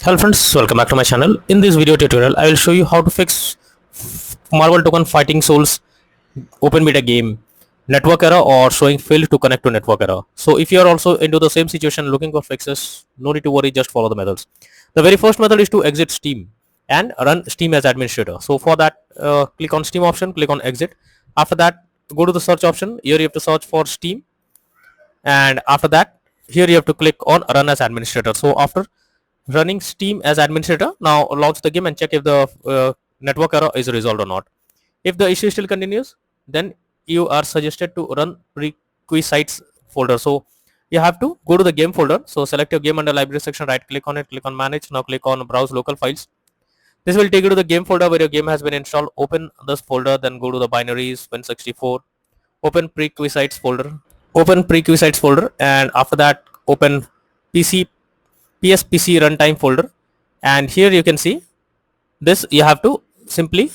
Hello friends, welcome back to my channel. In this video tutorial, I will show you how to fix Marvel Token Fighting Souls open beta game network error or showing failed to connect to network error. So if you are also into the same situation looking for fixes, no need to worry, just follow the methods. The very first method is to exit Steam and run Steam as administrator. So for that, click on Steam option, click on exit. After that, go to the search option. Here you have to search for Steam, and after that, here you have to click on run as administrator. So after running Steam as administrator, now launch the game and check if the network error is resolved or not. If the issue still continues, then you are suggested to run prerequisites folder. So you have to go to the game folder. So select your game under library section, right click on it, click on manage. Now click on browse local files. This will take you to the game folder where your game has been installed. Open this folder, then go to the binaries, Win64, open prerequisites folder, and after that open PSPC runtime folder, and here you can see this. You have to simply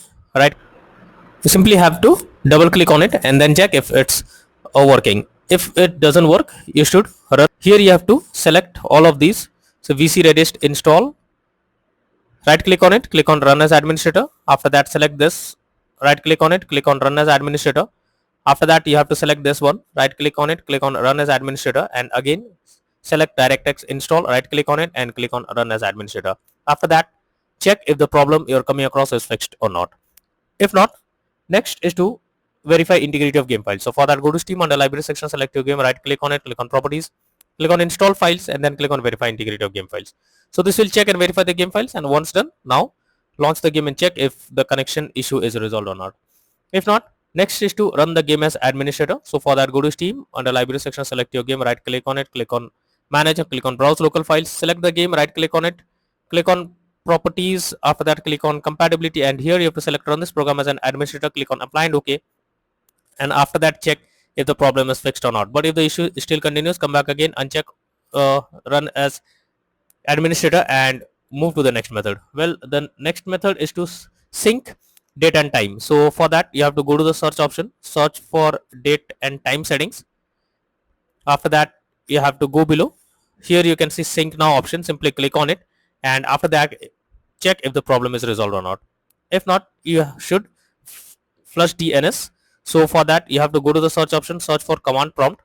double click on it and then check if it's working. If it doesn't work, you should run. Here you have to select all of these. So VC Redist install, right click on it, click on run as administrator. After that, select this, right click on it, click on run as administrator. After that, you have to select this one, right click on it, click on run as administrator, and again select DirectX install, right click on it and click on run as administrator. After that, check if the problem you're coming across is fixed or not. If not, next is to verify integrity of game files. So for that, go to Steam under library section, select your game, right click on it, click on properties, click on install files, and then click on verify integrity of game files. So this will check and verify the game files, and once done, now launch the game and check if the connection issue is resolved or not. If not, next is to run the game as administrator. So for that, go to Steam under library section, select your game, right click on it, click on manage, click on browse local files, select the game, right click on it, click on properties. After that, click on compatibility, and here you have to select run this program as an administrator, click on apply and OK, and after that, check if the problem is fixed or not. But if the issue still continues, come back again, uncheck run as administrator and move to the next method. Well, the next method is to sync date and time. So for that, you have to go to the search option, search for date and time settings. After that, you have to go below. Here you can see sync now option, simply click on it, and after that, check if the problem is resolved or not. If not, you should flush DNS. So for that, you have to go to the search option, search for command prompt,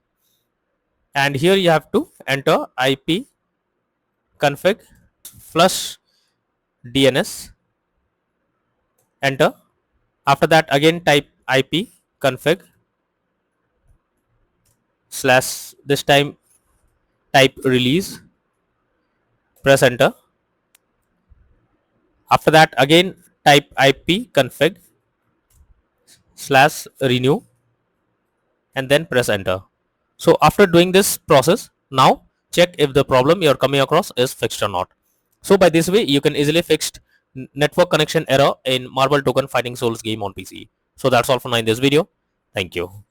and here you have to enter IP config flush DNS, enter. After that, again type IP config slash, this time type release, press enter. After that, again type IP config slash renew and then press enter. So after doing this process, now check if the problem you're coming across is fixed or not. So by this way, you can easily fix network connection error in Marvel Token Fighting Souls game on PC. So that's all for now in this video. Thank you.